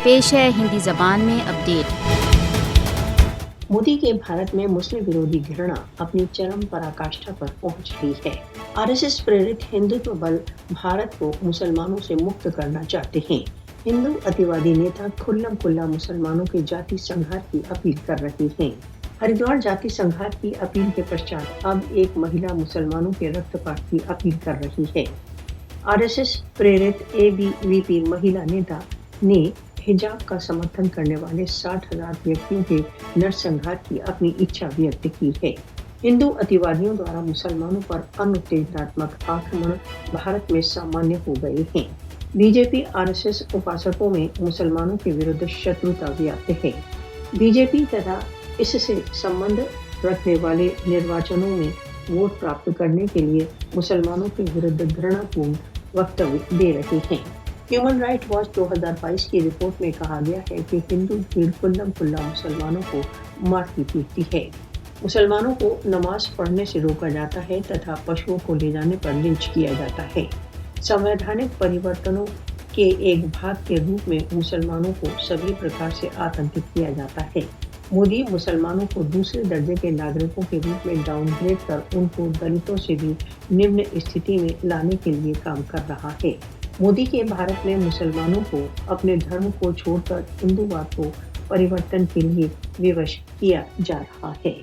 पेश है हिंदी जबान में अपडेट। मोदी के भारत में मुस्लिम विरोधी घृणा अपनी चरम पराकाष्ठा पर पहुंच रही है। आरएसएस प्रेरित हिंदुत्व बल भारत को मुसलमानों से मुक्त करना चाहते हैं। हिंदू अतिवादी नेता खुल्लम खुल्ला मुसलमानों के जाति संघात की अपील कर रहे हैं। हरिद्वार जाति संघात की अपील के पश्चात अब एक महिला मुसलमानों के रक्तपात की अपील कर रही है। आरएसएस प्रेरित एबीवीपी महिला नेता ने हिजाब का समर्थन करने वाले 60,000 व्यक्तियों के नरसंहार की अपनी इच्छा व्यक्त की है। हिंदू अतिवादियों द्वारा मुसलमानों पर अनुत्तेजनात्मक आक्रमण भारत में सामान्य हो गए हैं। बीजेपी आरएसएस उपासकों में मुसलमानों के विरुद्ध शत्रुता व्याप्त है। बीजेपी तथा इससे संबंध रखने वाले निर्वाचनों में वोट प्राप्त करने के लिए मुसलमानों के विरुद्ध घृणापूर्ण वक्तव्य दे रहे हैं। ह्यूमन राइट वॉच 2022 की रिपोर्ट में कहा गया है कि हिंदू भीड़ खुल्लम खुल्ला मुसलमानों को मारती पीटती है। मुसलमानों को नमाज पढ़ने से रोका जाता है तथा पशुओं को ले जाने पर लिंच किया जाता है। संवैधानिक परिवर्तनों के एक भाग के रूप में मुसलमानों को सभी प्रकार से आतंकित किया जाता है। मोदी मुसलमानों को दूसरे दर्जे के नागरिकों के रूप में डाउनग्रेड कर उनको दलितों से भी निम्न स्थिति में लाने के लिए काम कर रहा है। मोदी के भारत में मुसलमानों को अपने धर्म को छोड़कर हिंदूवाद को परिवर्तन के लिए विवश किया जा रहा है।